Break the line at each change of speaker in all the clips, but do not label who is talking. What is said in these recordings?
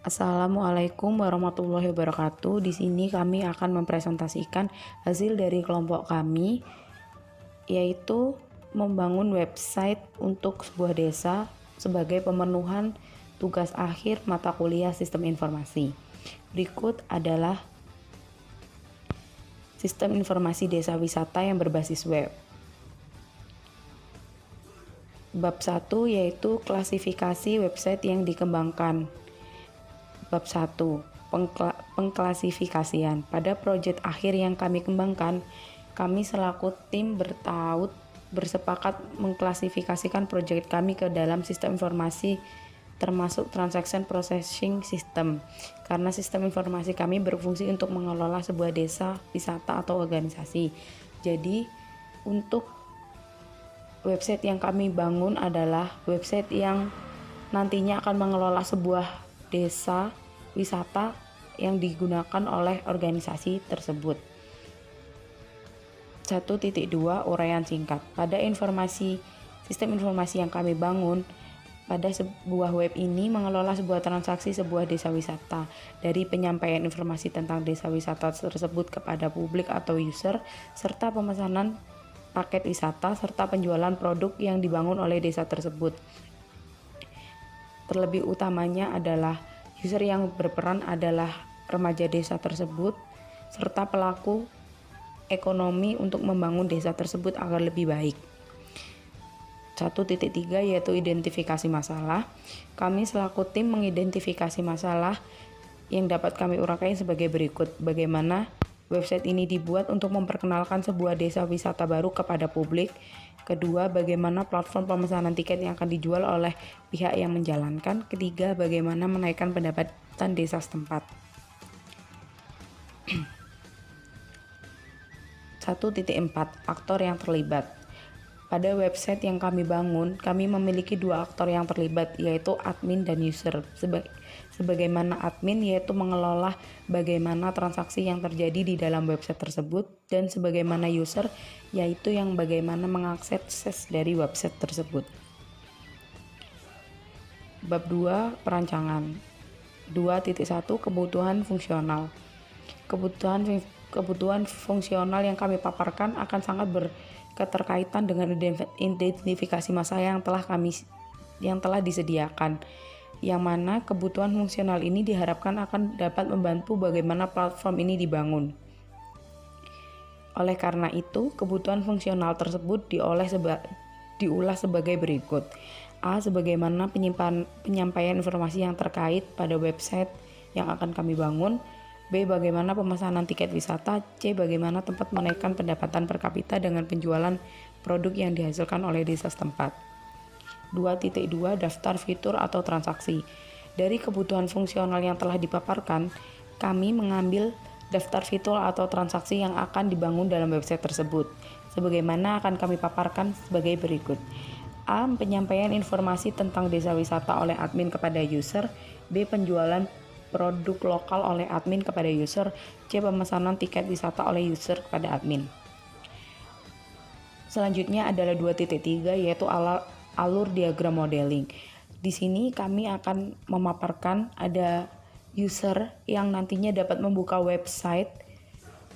Assalamualaikum warahmatullahi wabarakatuh. Di sini kami akan mempresentasikan hasil dari kelompok kami, yaitu membangun website untuk sebuah desa sebagai pemenuhan tugas akhir mata kuliah Sistem Informasi. Berikut adalah Sistem Informasi Desa Wisata yang berbasis web. Bab 1 yaitu klasifikasi website yang dikembangkan. Bab 1. Pengklasifikasian. Pada proyek akhir yang kami kembangkan, kami selaku tim bersepakat mengklasifikasikan proyek kami ke dalam sistem informasi termasuk transaction processing system, karena sistem informasi kami berfungsi untuk mengelola sebuah desa, wisata atau organisasi. Jadi untuk website yang kami bangun adalah website yang nantinya akan mengelola sebuah desa wisata yang digunakan oleh organisasi tersebut. 1.2 Uraian singkat. Pada sistem informasi yang kami bangun pada sebuah web ini mengelola sebuah transaksi sebuah desa wisata, dari penyampaian informasi tentang desa wisata tersebut kepada publik atau user, serta pemesanan paket wisata, serta penjualan produk yang dibangun oleh desa tersebut. Terlebih utamanya adalah user yang berperan adalah remaja desa tersebut, serta pelaku ekonomi untuk membangun desa tersebut agar lebih baik. 1.3 yaitu identifikasi masalah. Kami selaku tim mengidentifikasi masalah yang dapat kami uraikan sebagai berikut. Bagaimana website ini dibuat untuk memperkenalkan sebuah desa wisata baru kepada publik. Kedua, bagaimana platform pemesanan tiket yang akan dijual oleh pihak yang menjalankan. Ketiga, bagaimana menaikkan pendapatan desa setempat. 1.4 Aktor yang terlibat. Pada website yang kami bangun, kami memiliki dua aktor yang terlibat, yaitu admin dan user. Sebagaimana admin yaitu mengelola bagaimana transaksi yang terjadi di dalam website tersebut, dan sebagaimana user yaitu yang bagaimana mengakses dari website tersebut. Bab 2 Perancangan. 2.1 Kebutuhan fungsional. Kebutuhan fungsional yang kami paparkan akan sangat berketerkaitan dengan identifikasi masalah yang telah disediakan, yang mana kebutuhan fungsional ini diharapkan akan dapat membantu bagaimana platform ini dibangun. Oleh karena itu, kebutuhan fungsional tersebut diulas sebagai berikut. A. Sebagaimana penyampaian informasi yang terkait pada website yang akan kami bangun. B. Bagaimana pemesanan tiket wisata. C. Bagaimana tempat menaikkan pendapatan per kapita dengan penjualan produk yang dihasilkan oleh desa setempat. 2.2 Daftar fitur atau transaksi. Dari kebutuhan fungsional yang telah dipaparkan, kami mengambil daftar fitur atau transaksi yang akan dibangun dalam website tersebut. Sebagaimana akan kami paparkan sebagai berikut. A. Penyampaian informasi tentang desa wisata oleh admin kepada user. B. Penjualan produk lokal oleh admin kepada user. C. Pemesanan tiket wisata oleh user kepada admin. Selanjutnya adalah 2.3 yaitu alur diagram modeling. Di sini kami akan memaparkan ada user yang nantinya dapat membuka website,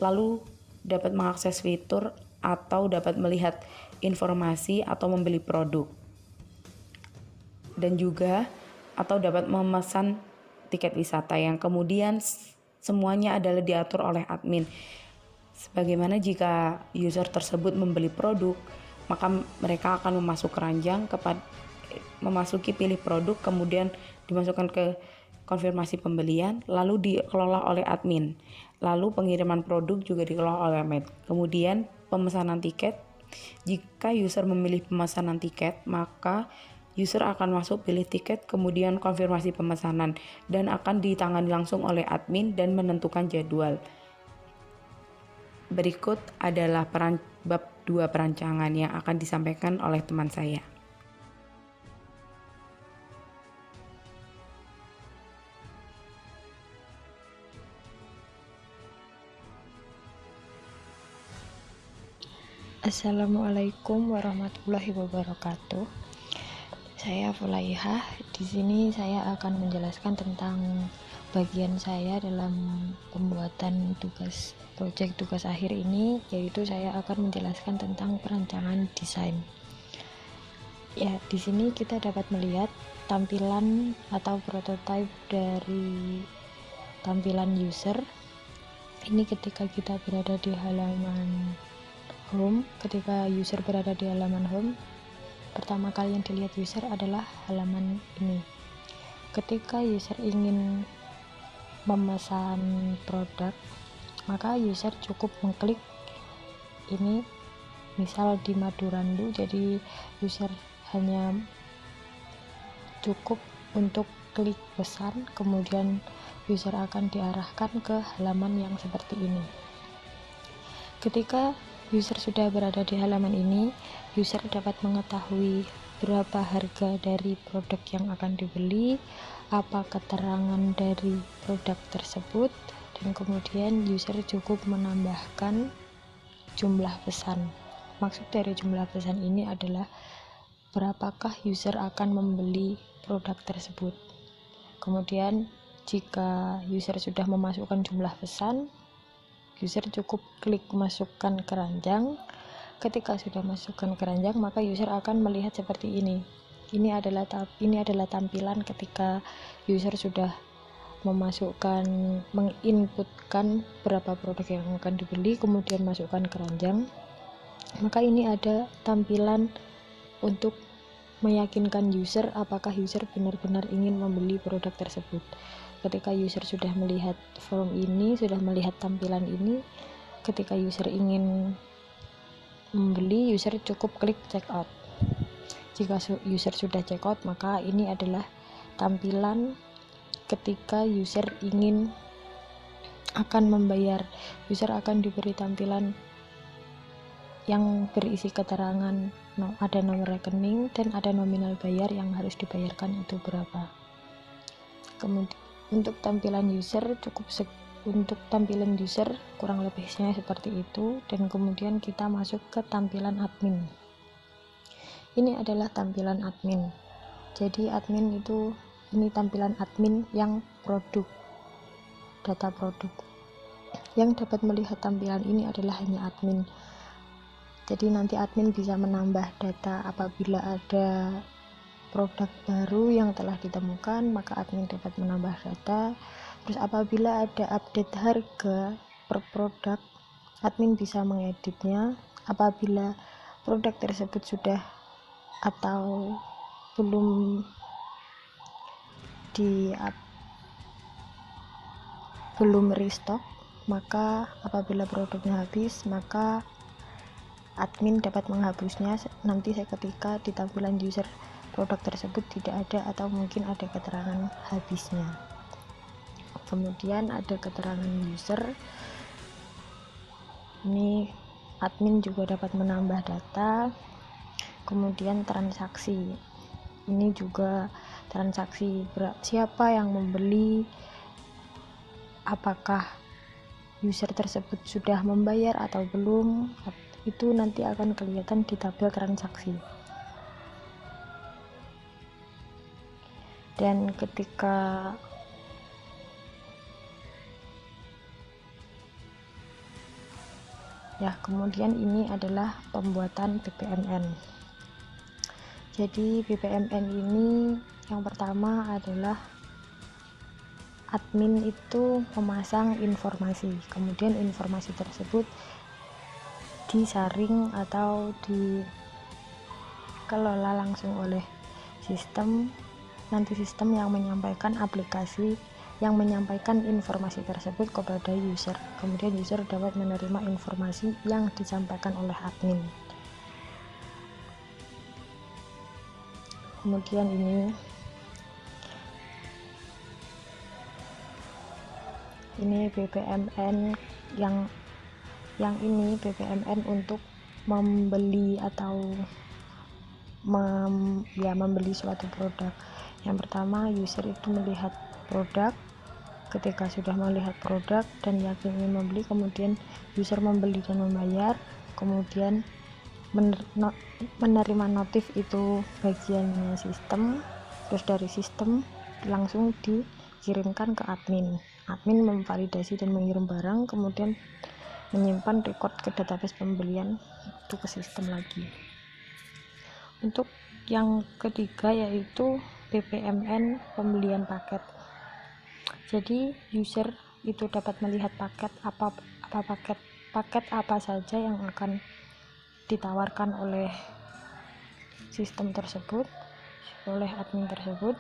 lalu dapat mengakses fitur atau dapat melihat informasi atau membeli produk, dan juga atau dapat memesan tiket wisata yang kemudian semuanya adalah diatur oleh admin. Sebagaimana jika user tersebut membeli produk, maka mereka akan memasuki keranjang, memasuki pilih produk, kemudian dimasukkan ke konfirmasi pembelian, lalu dikelola oleh admin. Lalu pengiriman produk juga dikelola oleh admin. Kemudian pemesanan tiket, jika user memilih pemesanan tiket, maka user akan masuk pilih tiket, kemudian konfirmasi pemesanan, dan akan ditangani langsung oleh admin dan menentukan jadwal. Berikut adalah bab 2 perancangan yang akan disampaikan oleh teman saya.
Assalamualaikum warahmatullahi wabarakatuh. saya Fulaihah. Di sini saya akan menjelaskan tentang bagian saya dalam pembuatan tugas akhir ini, yaitu saya akan menjelaskan tentang perancangan desain. Ya, di sini kita dapat melihat tampilan atau prototipe dari tampilan user. Ini ketika kita berada di halaman home. Ketika user berada di halaman home, pertama kali yang dilihat user adalah halaman ini. Ketika user ingin memesan produk, maka user cukup mengklik ini, misal di Madurandu. Jadi user hanya cukup untuk klik pesan, kemudian user akan diarahkan ke halaman yang seperti ini. Ketika user sudah berada di halaman ini, user dapat mengetahui berapa harga dari produk yang akan dibeli, apa keterangan dari produk tersebut, dan kemudian user cukup menambahkan jumlah pesan. Maksud dari jumlah pesan ini adalah berapakah user akan membeli produk tersebut. Kemudian jika user sudah memasukkan jumlah pesan, user cukup klik masukkan keranjang. Ketika sudah masukkan keranjang, maka user akan melihat seperti ini. Ini adalah tampilan ketika user sudah menginputkan berapa produk yang akan dibeli, kemudian masukkan keranjang. Maka ini ada tampilan untuk meyakinkan user apakah user benar-benar ingin membeli produk tersebut. Ketika user sudah melihat form ini, sudah melihat tampilan ini, ketika user ingin membeli, user cukup klik checkout. Jika user sudah checkout, maka ini adalah tampilan ketika user ingin akan membayar. User akan diberi tampilan yang berisi keterangan, ada nomor rekening dan ada nominal bayar yang harus dibayarkan itu berapa. Kemudian untuk tampilan user kurang lebihnya seperti itu. Dan kemudian kita masuk ke tampilan admin. Ini adalah tampilan admin. Jadi admin itu, ini tampilan admin yang data produk. Yang dapat melihat tampilan ini adalah hanya admin. Jadi nanti admin bisa menambah data apabila ada produk baru yang telah ditemukan, maka admin dapat menambah data. Terus apabila ada update harga per produk, admin bisa mengeditnya. Apabila produk tersebut sudah atau belum restock, maka apabila produknya habis, maka admin dapat menghapusnya nanti ketika di tampilan user produk tersebut tidak ada atau mungkin ada keterangan habisnya. Kemudian ada keterangan user. Ini admin juga dapat menambah data. Kemudian transaksi. Ini juga transaksi, siapa yang membeli, apakah user tersebut sudah membayar atau belum, itu nanti akan kelihatan di tabel transaksi. Dan ketika kemudian ini adalah pembuatan BPMN. Jadi BPMN ini yang pertama adalah admin itu memasang informasi, kemudian informasi tersebut disaring atau dikelola langsung oleh sistem. Nanti sistem yang menyampaikan, aplikasi yang menyampaikan informasi tersebut kepada user. Kemudian user dapat menerima informasi yang disampaikan oleh admin. Kemudian ini BPMN yang ini BPMN untuk membeli atau membeli suatu produk. Yang pertama, user itu melihat produk. Ketika sudah melihat produk dan yakin ingin membeli, kemudian user membeli dan membayar. Kemudian menerima notif itu bagiannya sistem, terus dari sistem langsung dikirimkan ke admin memvalidasi dan mengirim barang, kemudian menyimpan record ke database pembelian itu ke sistem lagi. Untuk yang ketiga yaitu BPMN pembelian paket. Jadi user itu dapat melihat paket apa saja yang akan ditawarkan oleh sistem tersebut, oleh admin tersebut.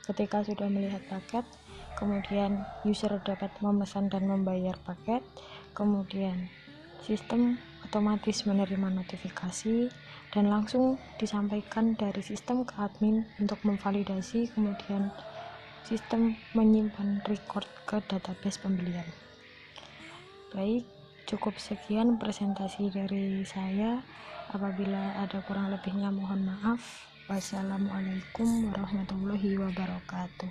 Ketika sudah melihat paket, kemudian user dapat memesan dan membayar paket, kemudian sistem otomatis menerima notifikasi dan langsung disampaikan dari sistem ke admin untuk memvalidasi, kemudian sistem menyimpan record ke database pembelian. Baik, cukup sekian presentasi dari saya. Apabila ada kurang lebihnya mohon maaf. Wassalamualaikum warahmatullahi wabarakatuh.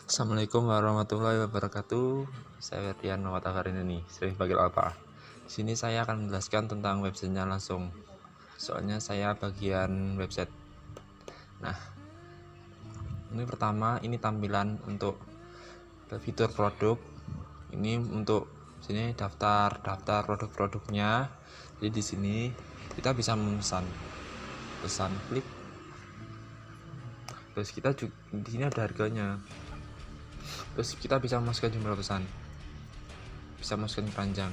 Assalamualaikum warahmatullahi wabarakatuh. Saya Ferdian Muhammad Akharin ini, sering panggil Alpa. Di sini saya akan menjelaskan tentang websitenya langsung. Soalnya saya bagian website. Nah, ini pertama, ini tampilan untuk fitur produk. Ini untuk sini daftar produk-produknya. Jadi di sini kita bisa pesan klik. Terus kita juga di sini ada harganya. Terus kita bisa masukkan jumlah pesan, bisa masukkan keranjang.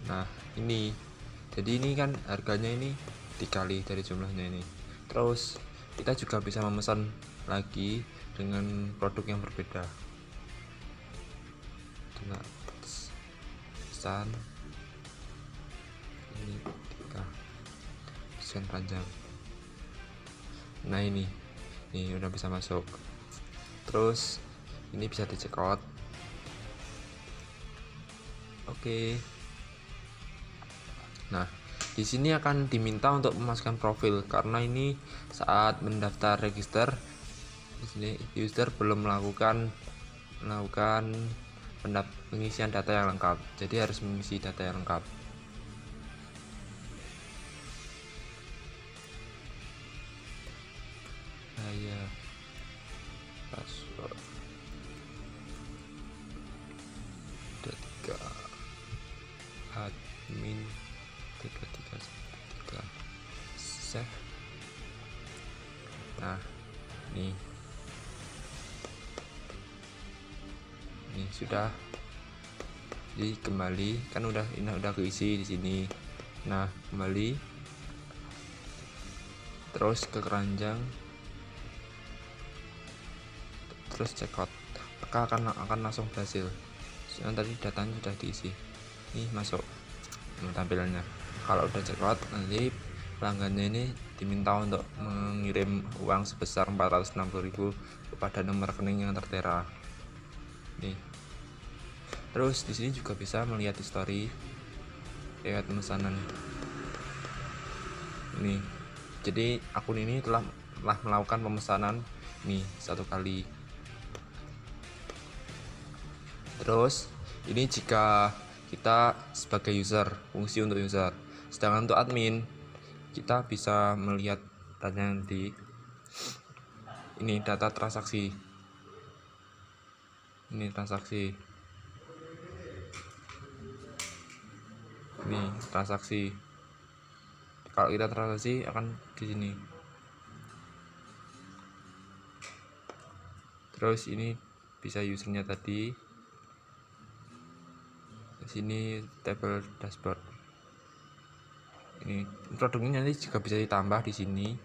Nah ini, jadi ini kan harganya ini dikali dari jumlahnya ini. Terus kita juga bisa memesan lagi dengan produk yang berbeda. Nah, pesan ini pesan keranjang. Nah ini udah bisa masuk. Terus ini bisa di check out. Oke. Nah, di sini akan diminta untuk memasukkan profil karena ini saat mendaftar register di sini user belum melakukan pengisian data yang lengkap. Jadi harus mengisi data yang lengkap. Saya password 3 admin 33 save. Nah ini sudah. Jadi kembali kan udah keisi di sini. Nah kembali terus ke keranjang, terus checkout, maka akan langsung berhasil. Yang tadi datanya sudah diisi. Ini masuk tampilannya. Kalau udah checkout, nanti pelanggannya ini diminta untuk mengirim uang sebesar 460.000 kepada nomor rekening yang tertera. Nih. Terus di sini juga bisa melihat history lewat pemesanan. Ini. Jadi akun ini telah melakukan pemesanan nih 1 kali. Terus ini jika kita sebagai user, fungsi untuk user. Sedangkan untuk admin kita bisa melihat data di ini, data transaksi. Ini transaksi. Ini transaksi. Kalau kita transaksi akan di sini. Terus ini bisa usernya tadi. Sini table dashboard. Ini produknya nanti juga bisa ditambah di sini.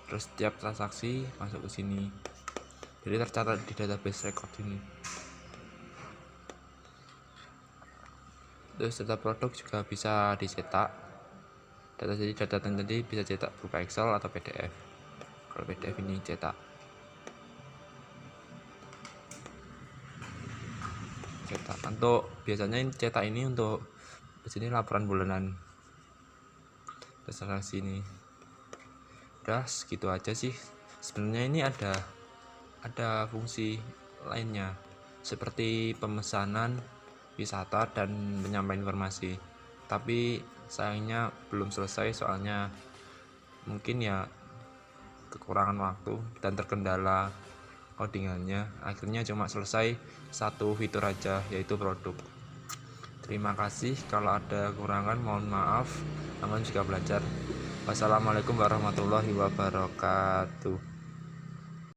Terus setiap transaksi masuk ke sini. Jadi tercatat di database record ini. Terus data produk juga bisa dicetak. Data tadi bisa cetak berupa Excel atau PDF. Kalau PDF ini cetak. Untuk biasanya cetak ini untuk di sini laporan bulanan transaksi ini. Udah segitu aja sih. Sebenarnya ini ada fungsi lainnya seperti pemesanan wisata dan penyampaian informasi, tapi sayangnya belum selesai soalnya mungkin ya kekurangan waktu dan terkendala codingannya. Akhirnya cuma selesai satu fitur aja, yaitu produk. Terima kasih, kalau ada kekurangan mohon maaf, namun juga belajar. Wassalamualaikum warahmatullahi wabarakatuh.